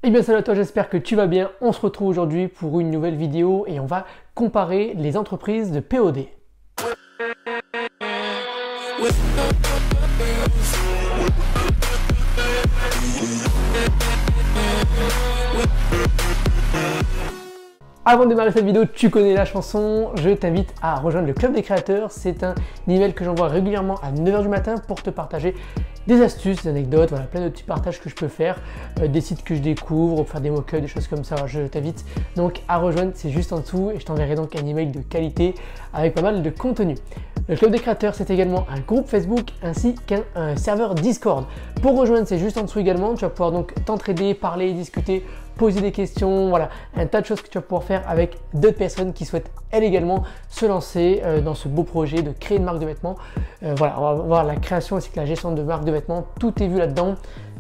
Eh bien salut à toi, j'espère que tu vas bien. On se retrouve aujourd'hui pour une nouvelle vidéo et on va comparer les entreprises de POD. Avant de démarrer cette vidéo, tu connais la chanson, je t'invite à rejoindre le Club des créateurs. C'est un email que j'envoie régulièrement à 9 h du matin pour te partager des astuces, des anecdotes, voilà, plein de petits partages que je peux faire, des sites que je découvre, faire des mock-ups, des choses comme ça. Je t'invite donc à rejoindre, c'est juste en dessous et je t'enverrai donc un email de qualité avec pas mal de contenu. Le Club des créateurs, c'est également un groupe Facebook ainsi qu'un serveur Discord. Pour rejoindre, c'est juste en dessous également. Tu vas pouvoir donc t'entraider, parler, discuter, poser des questions, voilà, un tas de choses que tu vas pouvoir faire avec d'autres personnes qui souhaitent elles également se lancer dans ce beau projet de créer une marque de vêtements. Voilà, on va voir la création ainsi que la gestion de marque de vêtements, tout est vu là-dedans.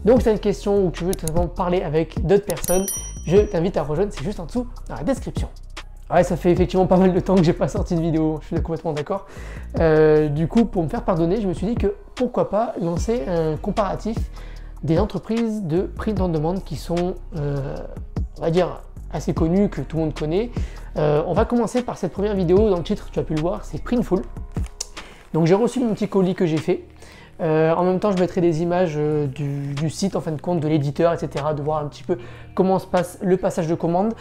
Donc si tu as une question ou tu veux tout simplement parler avec d'autres personnes, je t'invite à rejoindre, c'est juste en dessous dans la description. Ouais, ça fait effectivement pas mal de temps que j'ai pas sorti de vidéo, je suis complètement d'accord. Du coup, pour me faire pardonner, je me suis dit que pourquoi pas lancer un comparatif des entreprises de print on demand qui sont, on va dire, assez connues, que tout le monde connaît. On va commencer par cette première vidéo. Dans le titre, tu as pu le voir, c'est Printful. Donc j'ai reçu mon petit colis que j'ai fait. En même temps, je mettrai des images du site, en fin de compte, de l'éditeur, etc. De voir un petit peu comment se passe le passage de commande.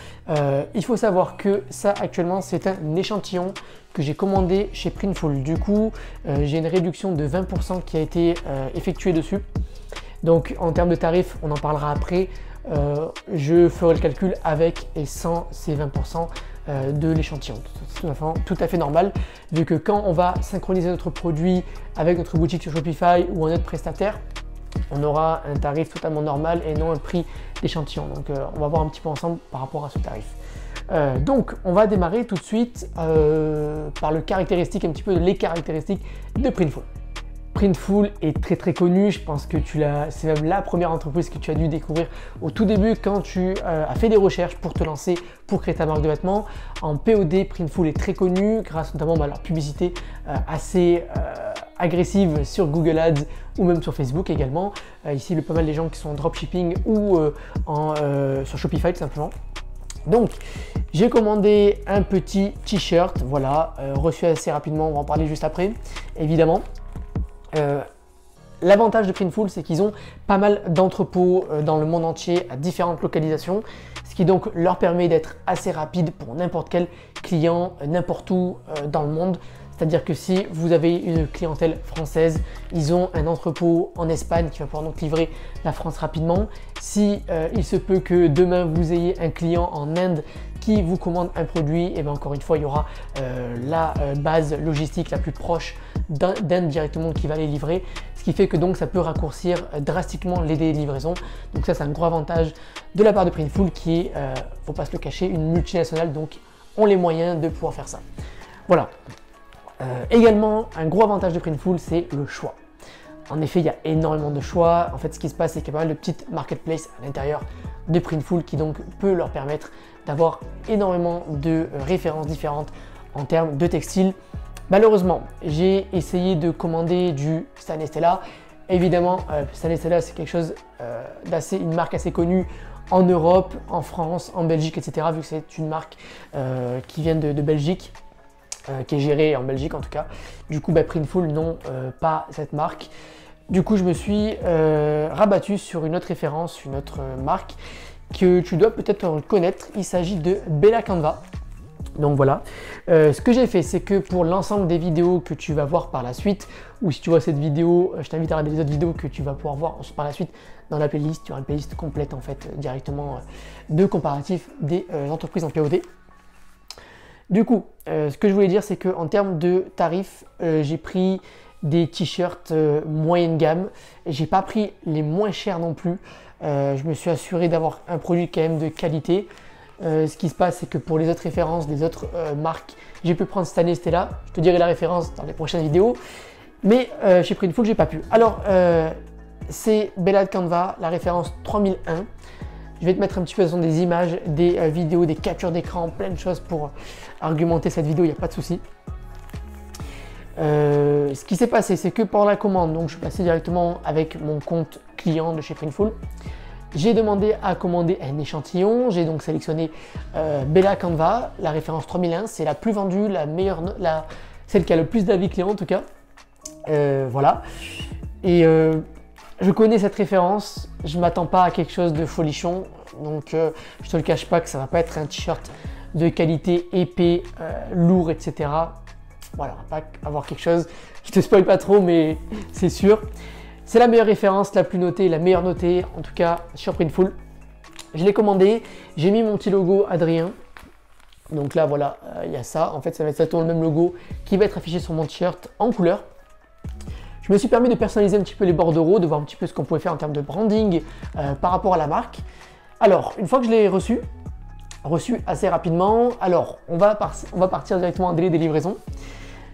Il faut savoir que ça, actuellement, c'est un échantillon que j'ai commandé chez Printful. Du coup, j'ai une réduction de 20% qui a été effectuée dessus. Donc en termes de tarifs, on en parlera après. Je ferai le calcul avec et sans ces 20% de l'échantillon. C'est tout à fait normal, vu que quand on va synchroniser notre produit avec notre boutique sur Shopify ou un autre prestataire, on aura un tarif totalement normal et non un prix d'échantillon. Donc on va voir un petit peu ensemble par rapport à ce tarif. Donc on va démarrer tout de suite par le caractéristique, un petit peu les caractéristiques de Printful. Printful est très connu, je pense que c'est même la première entreprise que tu as dû découvrir au tout début quand tu as fait des recherches pour te lancer, pour créer ta marque de vêtements. En POD, Printful est très connu grâce notamment à leur publicité assez agressive sur Google Ads ou même sur Facebook également. Ici, pas mal des gens qui sont en dropshipping ou sur Shopify tout simplement. Donc, j'ai commandé un petit t-shirt, voilà, reçu assez rapidement, on va en parler juste après, évidemment. L'avantage de Printful, c'est qu'ils ont pas mal d'entrepôts dans le monde entier à différentes localisations, ce qui donc leur permet d'être assez rapide pour n'importe quel client, n'importe où dans le monde. C'est-à-dire que si vous avez une clientèle française, ils ont un entrepôt en Espagne qui va pouvoir donc livrer la France rapidement. Si il se peut que demain vous ayez un client en Inde qui vous commande un produit, et bien encore une fois, il y aura la base logistique la plus proche d'Inde directement qui va les livrer. Ce qui fait que donc ça peut raccourcir drastiquement les délais de livraison. Donc ça, c'est un gros avantage de la part de Printful qui est, faut pas se le cacher, une multinationale, donc ont les moyens de pouvoir faire ça. Voilà. Également, un gros avantage de Printful, c'est le choix. En effet, il y a énormément de choix. En fait, ce qui se passe, c'est qu'il y a pas mal de petites marketplaces à l'intérieur de Printful qui donc peut leur permettre d'avoir énormément de références différentes en termes de textiles. Malheureusement, j'ai essayé de commander du Stan Stella. Évidemment, Stan Stella, c'est quelque chose une marque assez connue en Europe, en France, en Belgique, etc. Vu que c'est une marque qui vient de Belgique. Qui est gérée en Belgique en tout cas. Du coup, Printful n'ont pas cette marque. Du coup, je me suis rabattu sur une autre référence, une autre marque que tu dois peut-être connaître. Il s'agit de Bella Canva. Donc voilà, ce que j'ai fait, c'est que pour l'ensemble des vidéos que tu vas voir par la suite, ou si tu vois cette vidéo, je t'invite à regarder les autres vidéos que tu vas pouvoir voir par la suite dans la playlist. Tu auras une playlist complète en fait directement de comparatif des entreprises en POD. Du coup, ce que je voulais dire, c'est qu'en termes de tarifs, j'ai pris des t-shirts moyenne gamme. J'ai pas pris les moins chers non plus. Je me suis assuré d'avoir un produit quand même de qualité. Ce qui se passe, c'est que pour les autres références des autres marques, j'ai pu prendre Stan Stella. Je te dirai la référence dans les prochaines vidéos. Mais chez Printful, j'ai pas pu. Alors, c'est Bella Canva, la référence 3001. Je vais te mettre un petit peu des images, des vidéos, des captures d'écran, plein de choses pour argumenter cette vidéo, il n'y a pas de souci. Ce qui s'est passé, c'est que pour la commande, donc je suis passé directement avec mon compte client de chez Printful. J'ai demandé à commander un échantillon. J'ai donc sélectionné Bella Canva, la référence 3001. C'est la plus vendue, la meilleure, celle qui a le plus d'avis clients en tout cas. Voilà. Et je connais cette référence. Je ne m'attends pas à quelque chose de folichon. Donc je te le cache pas que ça va pas être un t-shirt de qualité épais, lourd, etc. Voilà, on va pas avoir quelque chose. Je te spoil pas trop, mais c'est sûr. C'est la meilleure référence, la plus notée, la meilleure notée, en tout cas sur Printful. Je l'ai commandé, j'ai mis mon petit logo Adrien. Donc là, voilà, il y a ça. En fait, ça va être exactement le même logo qui va être affiché sur mon t-shirt en couleur. Je me suis permis de personnaliser un petit peu les bordereaux, de voir un petit peu ce qu'on pouvait faire en termes de branding par rapport à la marque. Alors, une fois que je l'ai reçu assez rapidement, alors on va partir directement en délai des livraisons.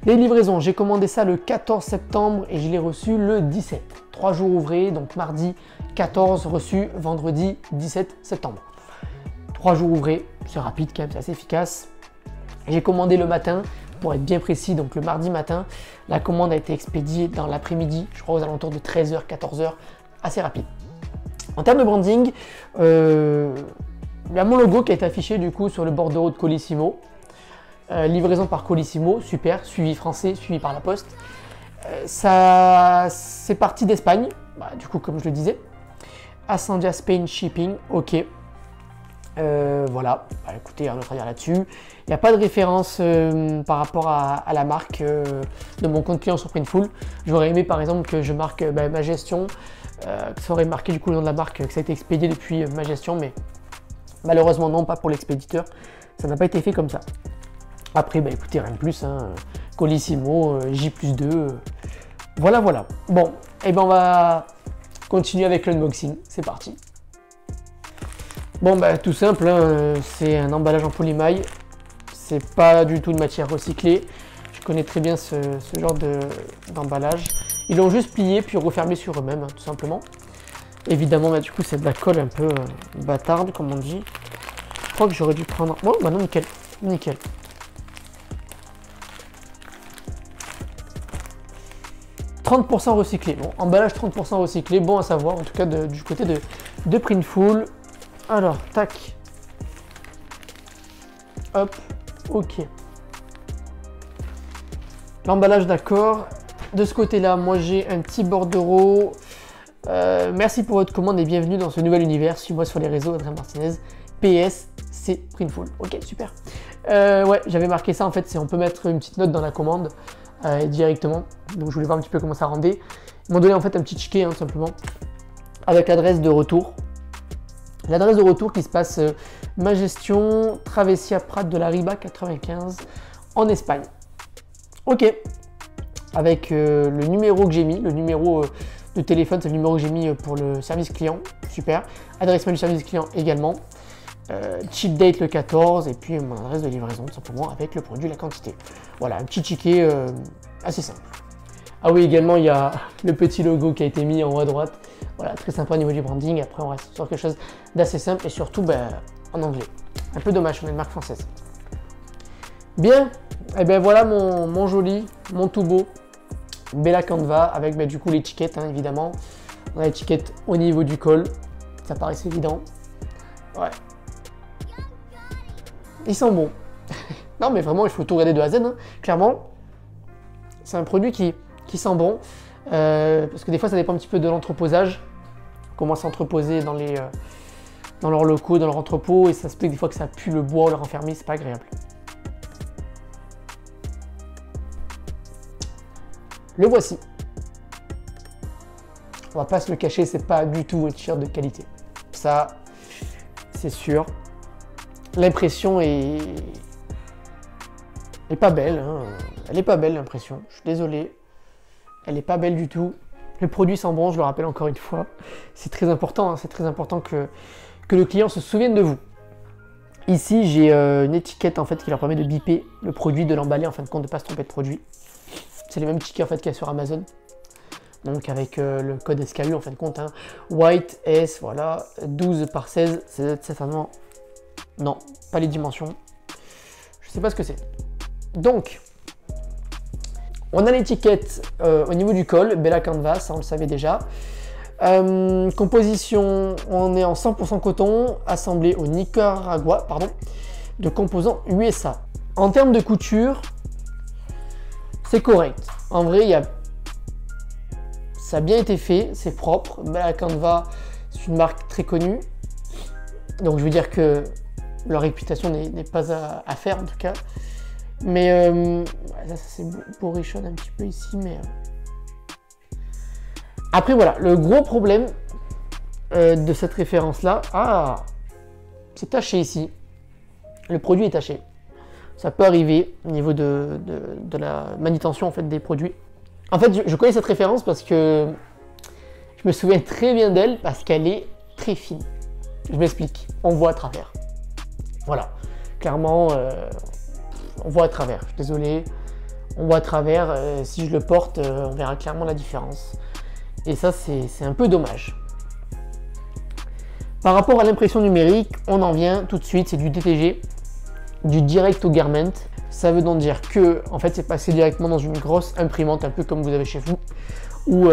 Les livraisons, j'ai commandé ça le 14 septembre et je l'ai reçu le 17. 3 jours ouvrés, donc mardi 14, reçu vendredi 17 septembre. 3 jours ouvrés, c'est rapide quand même, c'est assez efficace. J'ai commandé le matin, pour être bien précis, donc le mardi matin. La commande a été expédiée dans l'après-midi, je crois aux alentours de 13h, 14h, assez rapide. En termes de branding, il y a mon logo qui a été affiché du coup sur le bordereau de Colissimo. Livraison par Colissimo, super, suivi français, suivi par la poste. Ça, c'est parti d'Espagne, du coup comme je le disais. Ascendia Spain Shipping, ok. Voilà, écoutez, rien d'autre à dire là-dessus. Il n'y a pas de référence par rapport à la marque de mon compte client sur Printful. J'aurais aimé par exemple que je marque ma gestion, que ça aurait marqué du coup le nom de la marque, que ça a été expédié depuis ma gestion, mais malheureusement non, pas pour l'expéditeur. Ça n'a pas été fait comme ça. Après, écoutez, rien de plus, hein. Colissimo, J+2, voilà. Bon, et on va continuer avec l'unboxing, c'est parti. Bon, tout simple, hein, c'est un emballage en polymaille, c'est pas du tout de matière recyclée. Je connais très bien ce genre d'emballage. Ils l'ont juste plié puis refermé sur eux-mêmes, hein, tout simplement. Évidemment, du coup, c'est de la colle un peu bâtarde, comme on dit. Je crois que j'aurais dû prendre... Bon, non, nickel, nickel. 30% recyclé. Bon, emballage 30% recyclé, bon à savoir, en tout cas du côté de Printful. Alors, tac. Hop, ok. L'emballage, d'accord. De ce côté-là, moi j'ai un petit bordereau. Merci pour votre commande et bienvenue dans ce nouvel univers. Suis-moi sur les réseaux, Adrien Martinez. PS, c'est Printful. Ok, super. Ouais, j'avais marqué ça en fait, c'est on peut mettre une petite note dans la commande directement. Donc je voulais voir un petit peu comment ça rendait. Ils m'ont donné en fait un petit ticket, hein, tout simplement, avec l'adresse de retour. L'adresse de retour qui se passe ma gestion, Travessia Prat de la Riba 95 en Espagne. Ok. Avec le numéro que j'ai mis, le numéro de téléphone, c'est le numéro que j'ai mis pour le service client. Super. Adresse mail du service client également. Chip date le 14 et puis mon adresse de livraison tout simplement avec le produit et la quantité. Voilà, un petit ticket assez simple. Ah oui, également il y a le petit logo qui a été mis en haut à droite. Voilà, très sympa au niveau du branding. Après on reste sur quelque chose d'assez simple et surtout en anglais. Un peu dommage, on est une marque française. Bien, et bien voilà mon joli, mon tout beau Bella Canva avec du coup l'étiquette, hein, évidemment. On a l'étiquette au niveau du col, ça paraissait évident. Ouais. Ils sont bons. Non mais vraiment il faut tout regarder de A à Z, hein. Clairement c'est un produit qui sent bon parce que des fois ça dépend un petit peu de l'entreposage, comment s'entreposer dans leurs locaux, dans leur entrepôt, et ça se peut des fois que ça pue le bois ou le renfermer, c'est pas agréable. Le voici. On va pas se le cacher, c'est pas du tout un t-shirt de qualité. Ça, c'est sûr. L'impression est pas belle, hein. Elle est pas belle l'impression, je suis désolé. Elle est pas belle du tout. Le produit sent bon, je le rappelle encore une fois. C'est très important, hein. C'est très important que le client se souvienne de vous. Ici, j'ai une étiquette en fait qui leur permet de biper le produit, de l'emballer en fin de compte, de ne pas se tromper de produit. C'est les mêmes tickets en fait qu'il y a sur Amazon. Donc avec le code SKU en fin de compte, hein. White S, voilà, 12 par 16, c'est certainement... Non, pas les dimensions. Je sais pas ce que c'est. Donc, on a l'étiquette au niveau du col, Bella Canva, ça on le savait déjà. Composition, on est en 100% coton, assemblé au Nicaragua, pardon, de composants USA. En termes de couture, c'est correct. En vrai, ça a bien été fait, c'est propre. Bella Canva, c'est une marque très connue. Donc je veux dire que leur réputation n'est pas à faire en tout cas. Mais ça c'est bourrichonne un petit peu ici. Mais après voilà, le gros problème de cette référence-là, c'est taché ici. Le produit est taché. Ça peut arriver au niveau de la manutention en fait, des produits. En fait, je connais cette référence parce que je me souviens très bien d'elle parce qu'elle est très fine. Je m'explique, on voit à travers. Voilà, clairement, on voit à travers. Je suis désolé, on voit à travers. Si je le porte, on verra clairement la différence. Et ça, c'est un peu dommage. Par rapport à l'impression numérique, on en vient tout de suite, c'est du DTG. Du direct to garment, ça veut donc dire que en fait c'est passé directement dans une grosse imprimante, un peu comme vous avez chez vous, où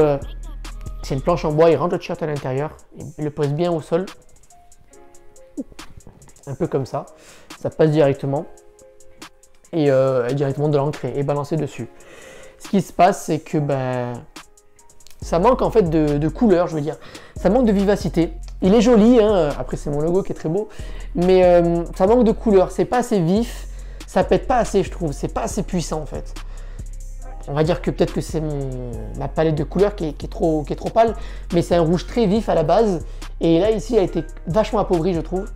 c'est une planche en bois, il rentre le t-shirt à l'intérieur, il le pose bien au sol, un peu comme ça passe directement et directement de l'encre est balancé dessus. Ce qui se passe, c'est que ça manque en fait de couleur, je veux dire, ça manque de vivacité. Il est joli, hein, après c'est mon logo qui est très beau, mais ça manque de couleur, c'est pas assez vif, ça pète pas assez je trouve, c'est pas assez puissant en fait. On va dire que peut-être que c'est ma palette de couleurs qui est trop pâle, mais c'est un rouge très vif à la base, et là ici elle a été vachement appauvrie je trouve.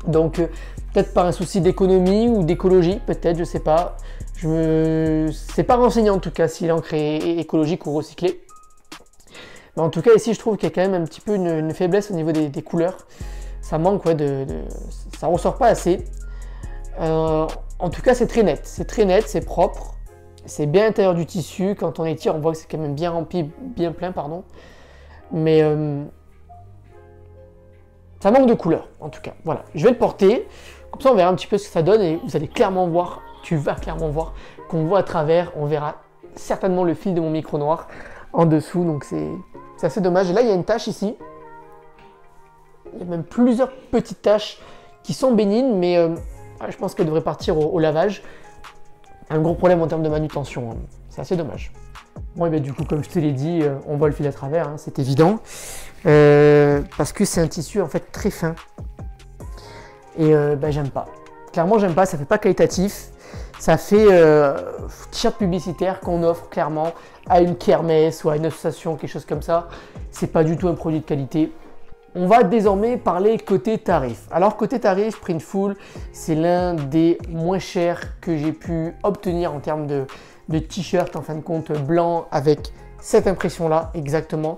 Donc peut-être par un souci d'économie ou d'écologie, peut-être, je sais pas. C'est pas renseigné en tout cas si l'encre est écologique ou recyclée. Mais en tout cas, ici, je trouve qu'il y a quand même un petit peu une faiblesse au niveau des couleurs. Ça manque, ouais, ça ressort pas assez. En tout cas, c'est très net, c'est propre. C'est bien à l'intérieur du tissu. Quand on étire, on voit que c'est quand même bien rempli, bien plein, pardon. Mais ça manque de couleur, en tout cas. Voilà, je vais le porter. Comme ça, on verra un petit peu ce que ça donne et vous allez clairement voir, tu vas clairement voir qu'on voit à travers. On verra certainement le fil de mon micro noir en dessous, donc c'est assez dommage. Et là, il y a une tache ici. Il y a même plusieurs petites taches qui sont bénignes, mais je pense qu'elles devraient partir au lavage. Un gros problème en termes de manutention, hein. C'est assez dommage. Bon, et bien du coup, comme je te l'ai dit, on voit le fil à travers, hein, c'est évident. Parce que c'est un tissu en fait très fin. Et j'aime pas. Clairement, j'aime pas, ça fait pas qualitatif. Ça fait t-shirt publicitaire qu'on offre clairement à une kermesse ou à une association, quelque chose comme ça. C'est pas du tout un produit de qualité. On va désormais parler côté tarif. Alors côté tarif, Printful, c'est l'un des moins chers que j'ai pu obtenir en termes de t-shirt en fin de compte blanc avec cette impression là exactement.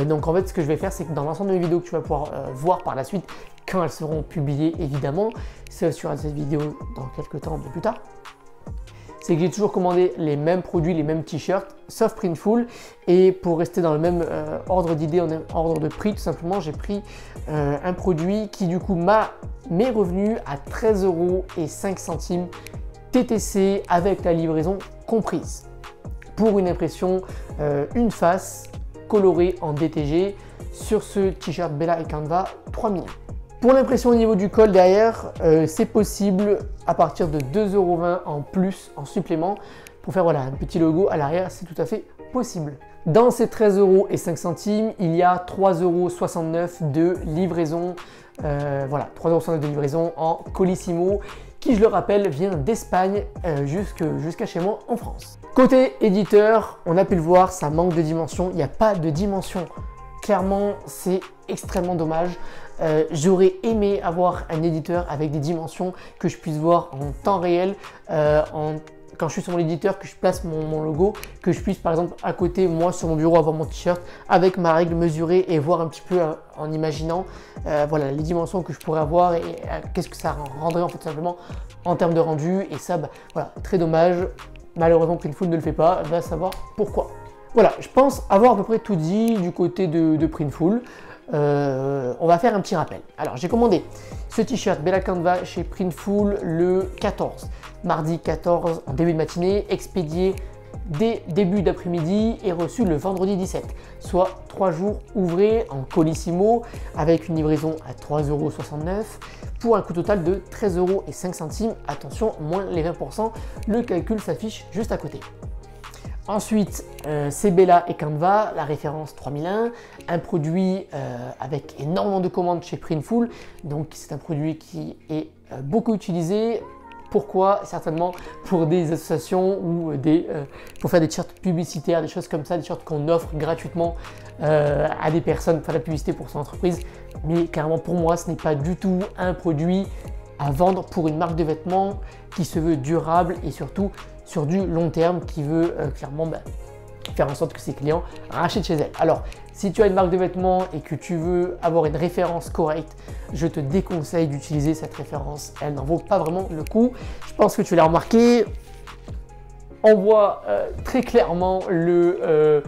Donc en fait ce que je vais faire, c'est que dans l'ensemble de mes vidéos que tu vas pouvoir voir par la suite quand elles seront publiées évidemment, c'est sur cette vidéo dans quelques temps plus tard, c'est que j'ai toujours commandé les mêmes produits, les mêmes t-shirts, sauf Printful. Et pour rester dans le même ordre d'idée, en ordre de prix, tout simplement, j'ai pris un produit qui du coup m'est revenu à 13,05 € TTC avec la livraison comprise. Pour une impression une face colorée en DTG sur ce t-shirt Bella Canva 3000. Pour l'impression au niveau du col derrière, c'est possible à partir de 2,20 € en plus, en supplément. Pour faire voilà, un petit logo à l'arrière, c'est tout à fait possible. Dans ces 13,05 €, il y a 3,69 € de livraison. Voilà, 3,69 € de livraison en Colissimo, qui, je le rappelle, vient d'Espagne jusqu'à chez moi en France. Côté éditeur, on a pu le voir, ça manque de dimension. Il n'y a pas de dimension. Clairement, c'est extrêmement dommage. J'aurais aimé avoir un éditeur avec des dimensions que je puisse voir en temps réel, quand je suis sur mon éditeur, que je place mon logo, que je puisse par exemple à côté, moi sur mon bureau, avoir mon t-shirt avec ma règle mesurée et voir un petit peu en imaginant voilà, les dimensions que je pourrais avoir et qu'est-ce que ça rendrait en fait simplement en termes de rendu. Et ça, voilà, très dommage. Malheureusement, Printful ne le fait pas, va savoir pourquoi. Voilà, je pense avoir à peu près tout dit du côté de Printful. On va faire un petit rappel. Alors, j'ai commandé ce t-shirt Bella Canva chez Printful le 14, mardi 14 en début de matinée, expédié dès début d'après-midi et reçu le vendredi 17, soit 3 jours ouvrés en Colissimo avec une livraison à 3,69 € pour un coût total de 13,05 €. Attention, moins les 20%, le calcul s'affiche juste à côté. Ensuite, c'est Bella et Canva, la référence 3001, un produit avec énormément de commandes chez Printful, donc c'est un produit qui est beaucoup utilisé. Pourquoi? Certainement pour des associations ou pour faire des t-shirts publicitaires, des choses comme ça, des t-shirts qu'on offre gratuitement à des personnes pour faire la publicité pour son entreprise. Mais carrément pour moi, ce n'est pas du tout un produit à vendre pour une marque de vêtements qui se veut durable et surtout sur du long terme, qui veut clairement faire en sorte que ses clients rachètent chez elle. Alors, si tu as une marque de vêtements et que tu veux avoir une référence correcte, je te déconseille d'utiliser cette référence. Elle n'en vaut pas vraiment le coup. Je pense que tu l'as remarqué. On voit très clairement le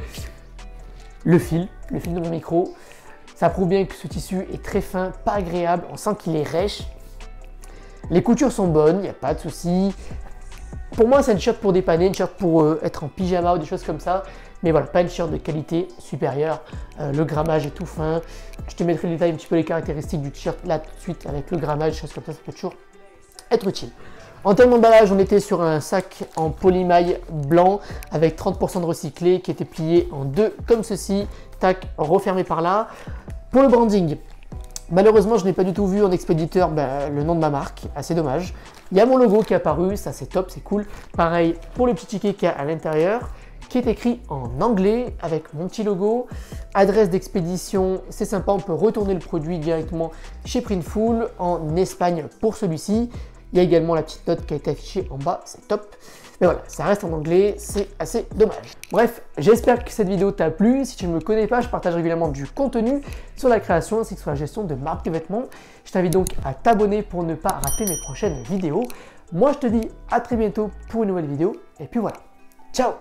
fil de mon micro. Ça prouve bien que ce tissu est très fin, pas agréable. On sent qu'il est rêche. Les coutures sont bonnes, il n'y a pas de souci. Pour moi, c'est une t-shirt pour dépanner, une t-shirt pour être en pyjama ou des choses comme ça. Mais voilà, pas une t-shirt de qualité supérieure. Le grammage est tout fin. Je te mettrai le détail, un petit peu les caractéristiques du t-shirt là tout de suite avec le grammage, des choses comme ça peut toujours être utile. En termes d'emballage, on était sur un sac en polymaille blanc avec 30% de recyclé qui était plié en deux comme ceci. Tac, refermé par là. Pour le branding, malheureusement, je n'ai pas du tout vu en expéditeur le nom de ma marque, assez dommage. Il y a mon logo qui est apparu, ça c'est top, c'est cool. Pareil pour le petit ticket qu'il y a à l'intérieur, qui est écrit en anglais avec mon petit logo. Adresse d'expédition, c'est sympa, on peut retourner le produit directement chez Printful en Espagne pour celui-ci. Il y a également la petite note qui a été affichée en bas, c'est top. Mais voilà, ça reste en anglais, c'est assez dommage. Bref, j'espère que cette vidéo t'a plu. Si tu ne me connais pas, je partage régulièrement du contenu sur la création ainsi que sur la gestion de marques de vêtements. Je t'invite donc à t'abonner pour ne pas rater mes prochaines vidéos. Moi, je te dis à très bientôt pour une nouvelle vidéo. Et puis voilà, ciao!